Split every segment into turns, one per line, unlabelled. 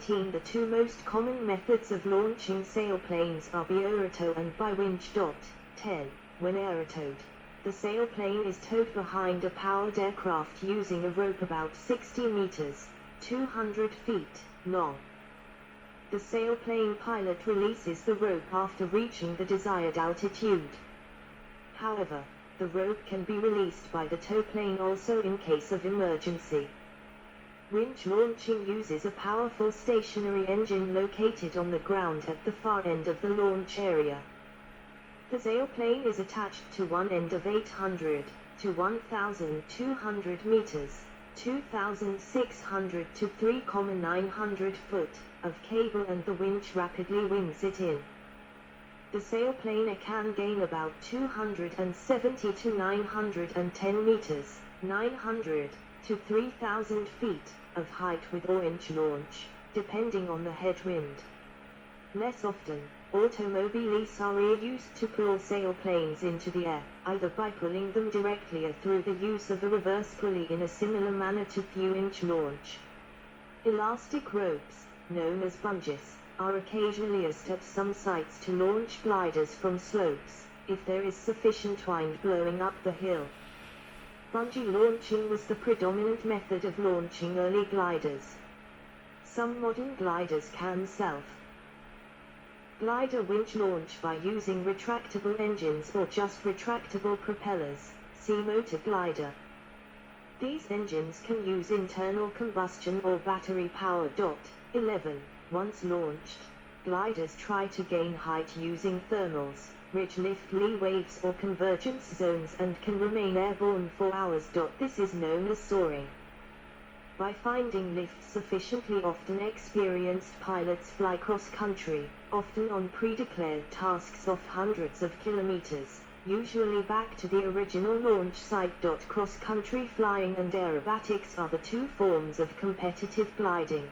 13. The two most common methods of launching sailplanes are by aerotow and by winch. 10. When aerotowed, the sailplane is towed behind a powered aircraft using a rope about 60 meters, 200 feet, long. The sailplane pilot releases the rope after reaching the desired altitude. However, the rope can be released by the tow plane also in case of emergency. Winch launching uses a powerful stationary engine located on the ground at the far end of the launch area. The sailplane is attached to one end of 800 to 1,200 meters, 2,600 to 3,900 foot of cable, and the winch rapidly wings it in. The sailplane can gain about 270 to 910 meters, 900 to 3,000 feet of height with or winch launch, depending on the headwind. Less often, automobiles are used to pull sailplanes into the air, either by pulling them directly or through the use of a reverse pulley in a similar manner to winch launch. Elastic ropes, known as bungees, are occasionally used at some sites to launch gliders from slopes, if there is sufficient wind blowing up the hill. Bungee launching was the predominant method of launching early gliders. Some modern gliders can self-glider winch launch by using retractable engines or just retractable propellers, see motor glider. These engines can use internal combustion or battery power. 11. Once launched, gliders try to gain height using thermals, ridge lift, lee waves or convergence zones, and can remain airborne for hours. This is known as soaring. By finding lift sufficiently often, experienced pilots fly cross-country, often on pre-declared tasks of hundreds of kilometers, usually back to the original launch site. Cross-country flying and aerobatics are the two forms of competitive gliding.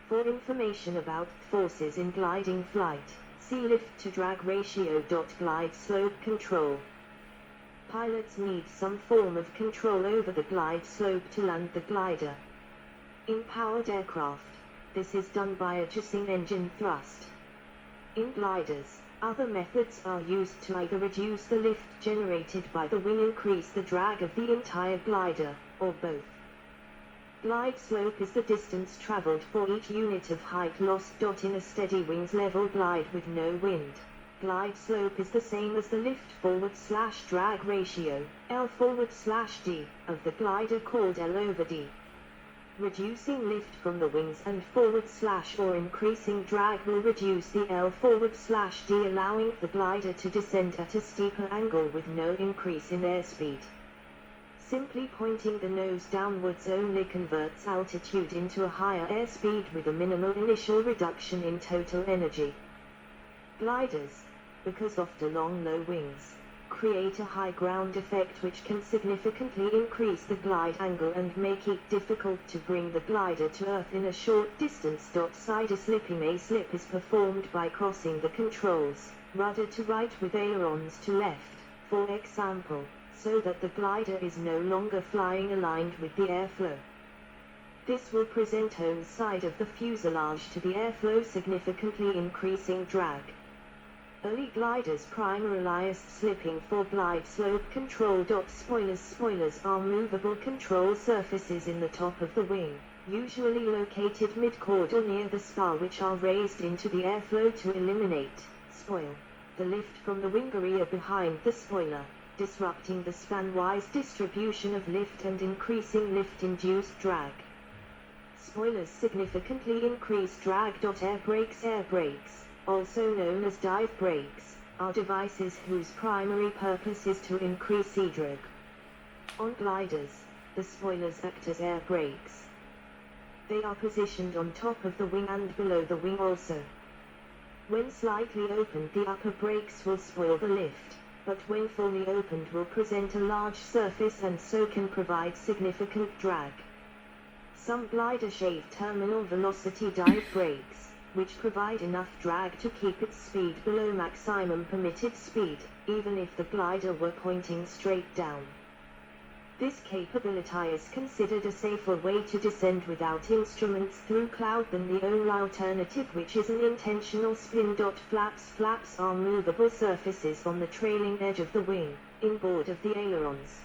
For information about forces in gliding flight, see lift-to-drag ratio. Glide slope control. Pilots need some form of control over the glide slope to land the glider. In powered aircraft, this is done by adjusting engine thrust. In gliders, other methods are used to either reduce the lift generated by the wing, increase the drag of the entire glider, or both. Glide slope is the distance traveled for each unit of height lost. In a steady wings level glide with no wind, glide slope is the same as the lift forward/drag ratio, L forward/D, of the glider, called L over D. Reducing lift from the wings and forward/ or increasing drag will reduce the L forward/D, allowing the glider to descend at a steeper angle with no increase in airspeed. Simply pointing the nose downwards only converts altitude into a higher airspeed with a minimal initial reduction in total energy. Gliders, because of the long low wings, create a high ground effect which can significantly increase the glide angle and make it difficult to bring the glider to earth in a short distance. Side slipping. A slip is performed by crossing the controls, rudder to right with ailerons to left, for example, so that the glider is no longer flying aligned with the airflow. This will present one side of the fuselage to the airflow, significantly increasing drag. Early gliders primarily used slipping for glide slope control. Spoilers are movable control surfaces in the top of the wing, usually located mid-chord or near the spar, which are raised into the airflow to eliminate the lift from the wing area behind the spoiler, disrupting the span-wise distribution of lift and increasing lift-induced drag. Spoilers significantly increase drag. Air brakes, also known as dive brakes, are devices whose primary purpose is to increase drag. On gliders, the spoilers act as air brakes. They are positioned on top of the wing and below the wing also. When slightly opened, the upper brakes will spoil the lift, but when fully opened will present a large surface and so can provide significant drag. Some gliders shave terminal velocity dive brakes, which provide enough drag to keep its speed below maximum permitted speed, even if the glider were pointing straight down. This capability is considered a safer way to descend without instruments through cloud than the only alternative, which is an intentional spin. Flaps. Flaps are movable surfaces on the trailing edge of the wing, inboard of the ailerons.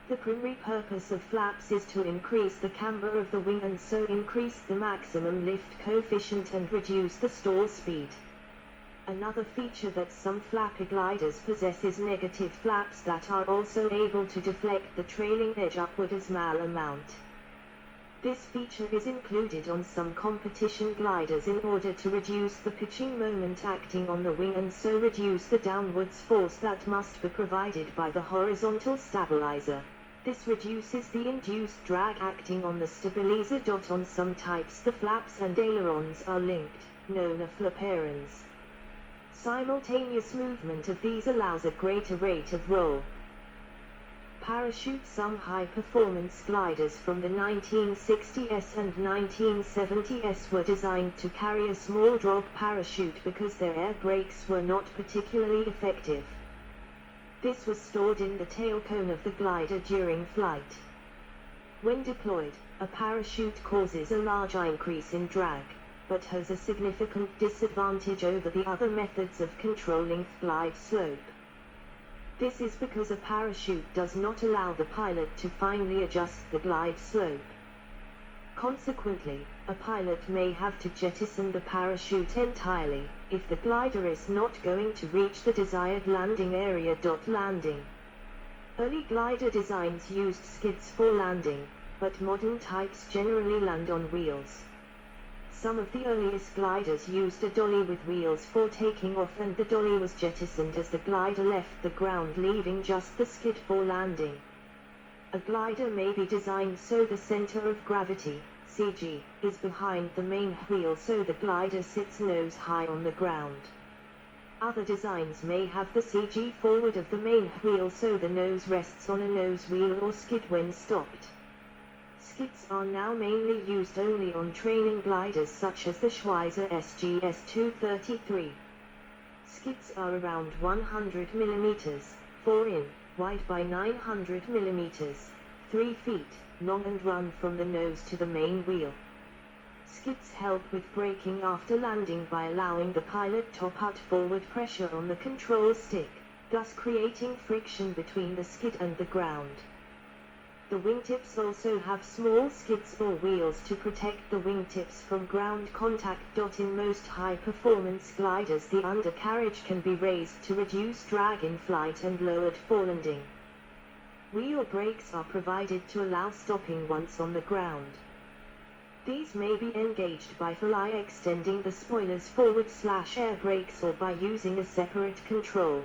The primary purpose of flaps is to increase the camber of the wing and so increase the maximum lift coefficient and reduce the stall speed. Another feature that some flappy gliders possess is negative flaps that are also able to deflect the trailing edge upward as mal-amount. This feature is included on some competition gliders in order to reduce the pitching moment acting on the wing and so reduce the downwards force that must be provided by the horizontal stabilizer. This reduces the induced drag acting on the stabilizer. On some types the flaps and ailerons are linked, known as flaperons. Simultaneous movement of these allows a greater rate of roll. Parachute. Some high-performance gliders from the 1960s and 1970s were designed to carry a small drop parachute because their air brakes were not particularly effective. This was stored in the tail cone of the glider during flight. When deployed, a parachute causes a large increase in drag, but has a significant disadvantage over the other methods of controlling glide slope. This is because a parachute does not allow the pilot to finely adjust the glide slope. Consequently, a pilot may have to jettison the parachute entirely, if the glider is not going to reach the desired landing area. Landing. Early glider designs used skids for landing, but modern types generally land on wheels. Some of the earliest gliders used a dolly with wheels for taking off, and the dolly was jettisoned as the glider left the ground, leaving just the skid for landing. A glider may be designed so the center of gravity, CG, is behind the main wheel so the glider sits nose high on the ground. Other designs may have the CG forward of the main wheel so the nose rests on a nose wheel or skid when stopped. Skids are now mainly used only on training gliders such as the Schweizer SGS 233. Skids are around 100 mm, 4 in, wide by 900 mm, 3 feet, long and run from the nose to the main wheel. Skids help with braking after landing by allowing the pilot to put forward pressure on the control stick, thus creating friction between the skid and the ground. The wingtips also have small skids or wheels to protect the wingtips from ground contact. In most high-performance gliders the undercarriage can be raised to reduce drag in flight and lowered for landing. Wheel brakes are provided to allow stopping once on the ground. These may be engaged by extending the spoilers forward/air brakes or by using a separate control.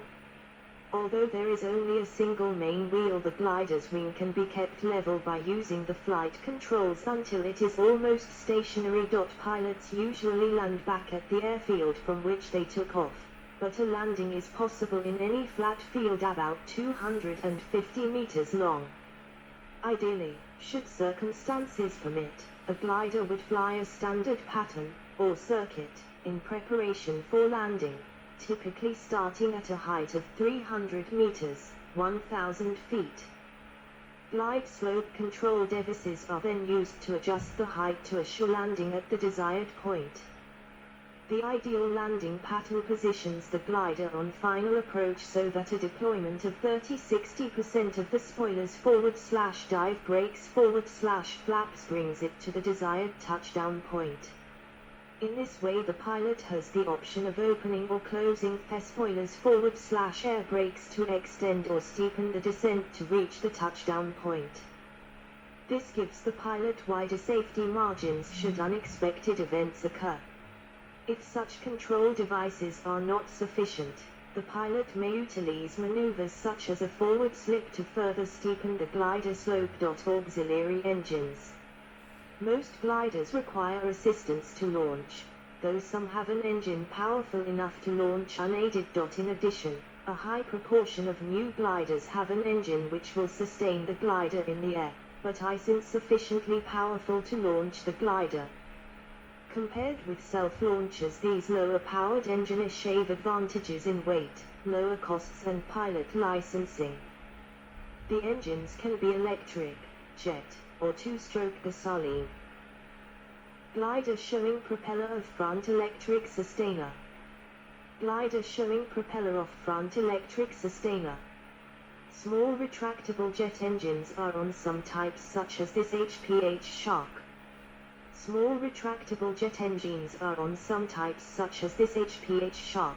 Although there is only a single main wheel, the glider's wing can be kept level by using the flight controls until it is almost stationary. Pilots usually land back at the airfield from which they took off, but a landing is possible in any flat field about 250 meters long. Ideally, should circumstances permit, a glider would fly a standard pattern, or circuit, in preparation for landing, typically starting at a height of 300 meters, 1,000 feet. Glide slope control devices are then used to adjust the height to assure landing at the desired point. The ideal landing pattern positions the glider on final approach so that a deployment of 30–60% of the spoilers forward/dive brakes forward/flaps brings it to the desired touchdown point. In this way the pilot has the option of opening or closing the spoilers forward/air brakes to extend or steepen the descent to reach the touchdown point. This gives the pilot wider safety margins should unexpected events occur. If such control devices are not sufficient, the pilot may utilize maneuvers such as a forward slip to further steepen the glider slope. Auxiliary engines. Most gliders require assistance to launch, though some have an engine powerful enough to launch unaided. In addition, a high proportion of new gliders have an engine which will sustain the glider in the air, but isn't sufficiently powerful to launch the glider. Compared with self-launchers, these lower-powered engines shave advantages in weight, lower costs and pilot licensing. The engines can be electric, jet, or two-stroke gasoline. Glider showing propeller of front electric sustainer. Glider showing propeller of front electric sustainer. Small retractable jet engines are on some types such as this HPH Shark. Small retractable jet engines are on some types such as this HPH Shark.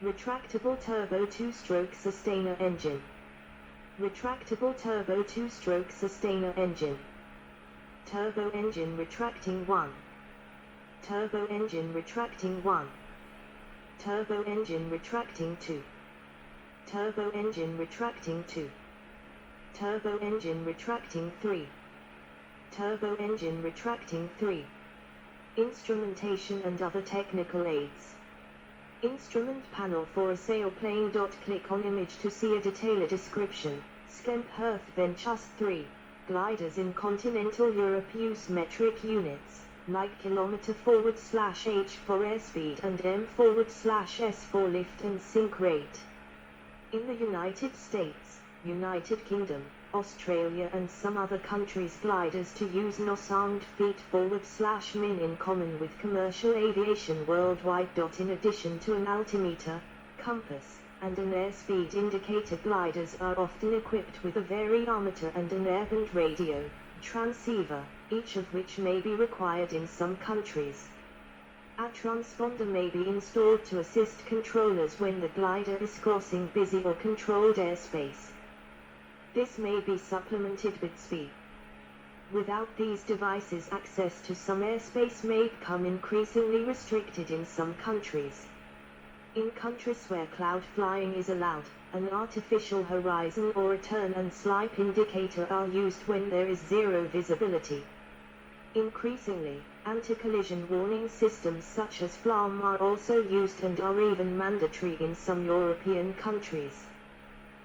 Retractable turbo two-stroke sustainer engine. Retractable turbo two-stroke sustainer engine. Turbo engine retracting 1. Turbo engine retracting 1. Turbo engine retracting 2. Turbo engine retracting 2. Turbo engine retracting 3. Turbo engine retracting 3. Instrumentation and other technical aids. Instrument panel for a sailplane. Click on image to see a detailed description. Skemp Herth Ventures 3. Gliders in continental Europe use metric units, like km/h for airspeed and m/s for lift and sink rate. In the United States, United Kingdom, Australia and some other countries, gliders to use no-sound feet/min in common with commercial aviation worldwide. In addition to an altimeter, compass, and an airspeed indicator, gliders are often equipped with a variometer and an airband radio transceiver, each of which may be required in some countries. A transponder may be installed to assist controllers when the glider is crossing busy or controlled airspace. This may be supplemented with speed. Without these devices, access to some airspace may become increasingly restricted in some countries. In countries where cloud flying is allowed, an artificial horizon or a turn and slipe indicator are used when there is zero visibility. Increasingly, anti-collision warning systems such as FLAM are also used and are even mandatory in some European countries.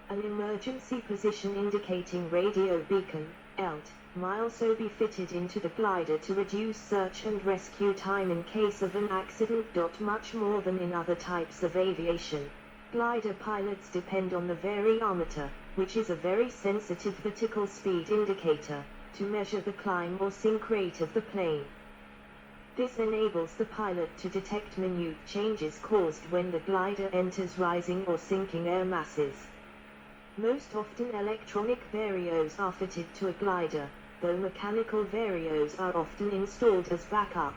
An emergency position indicating radio beacon, ELT, may also be fitted into the glider to reduce search and rescue time in case of an accident. Much more than in other types of aviation, glider pilots depend on the variometer, which is a very sensitive vertical speed indicator, to measure the climb or sink rate of the plane. This enables the pilot to detect minute changes caused when the glider enters rising or sinking air masses. Most often electronic varios are fitted to a glider, though mechanical varios are often installed as backup.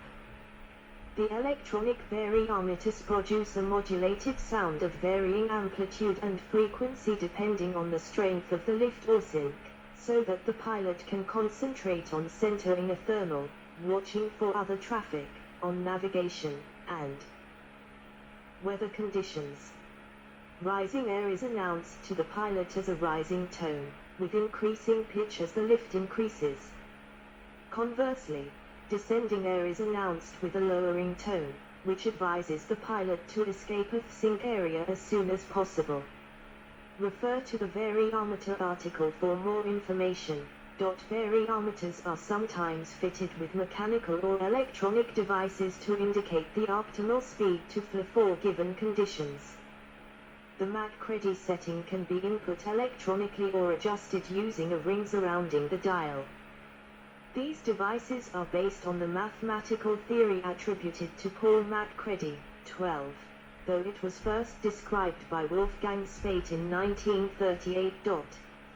The electronic variometers produce a modulated sound of varying amplitude and frequency depending on the strength of the lift or sink, so that the pilot can concentrate on centering a thermal, watching for other traffic, on navigation, and weather conditions. Rising air is announced to the pilot as a rising tone, with increasing pitch as the lift increases. Conversely, descending air is announced with a lowering tone, which advises the pilot to escape a sink area as soon as possible. Refer to the variometer article for more information. Variometers are sometimes fitted with mechanical or electronic devices to indicate the optimal speed to fly for given conditions. The MACREDI setting can be input electronically or adjusted using a ring surrounding the dial. These devices are based on the mathematical theory attributed to Paul MacCready, 12, though it was first described by Wolfgang Spate in 1938.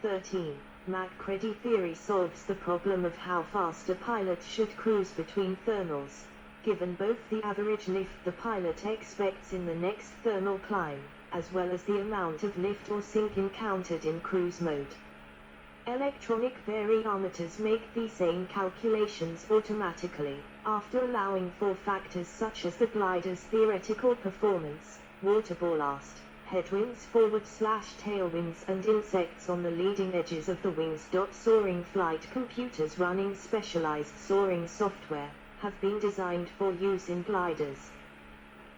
13. MacCready theory solves the problem of how fast a pilot should cruise between thermals, given both the average lift the pilot expects in the next thermal climb, as well as the amount of lift or sink encountered in cruise mode. Electronic variometers make these same calculations automatically, after allowing for factors such as the glider's theoretical performance, water ballast, headwinds /tailwinds and insects on the leading edges of the wings. Soaring flight computers running specialized soaring software have been designed for use in gliders.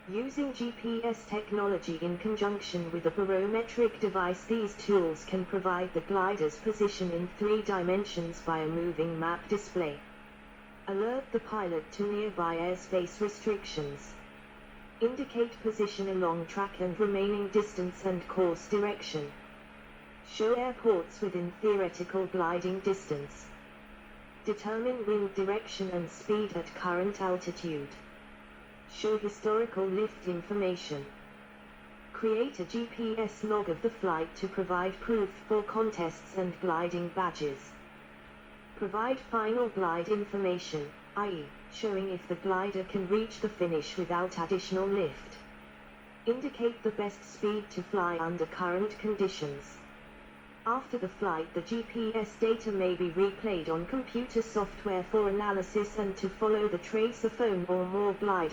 Using GPS technology in conjunction with a barometric device, these tools can provide the glider's position in 3 dimensions by a moving map display. Alert the pilot to nearby airspace restrictions. Indicate position along track and remaining distance and course direction. Show airports within theoretical gliding distance. Determine wind direction and speed at current altitude. Show historical lift information. Create a GPS log of the flight to provide proof for contests and gliding badges. Provide final glide information, i.e., showing if the glider can reach the finish without additional lift. Indicate the best speed to fly under current conditions. After the flight, the GPS data may be replayed on computer software for analysis and to follow the trace a phone or more glider.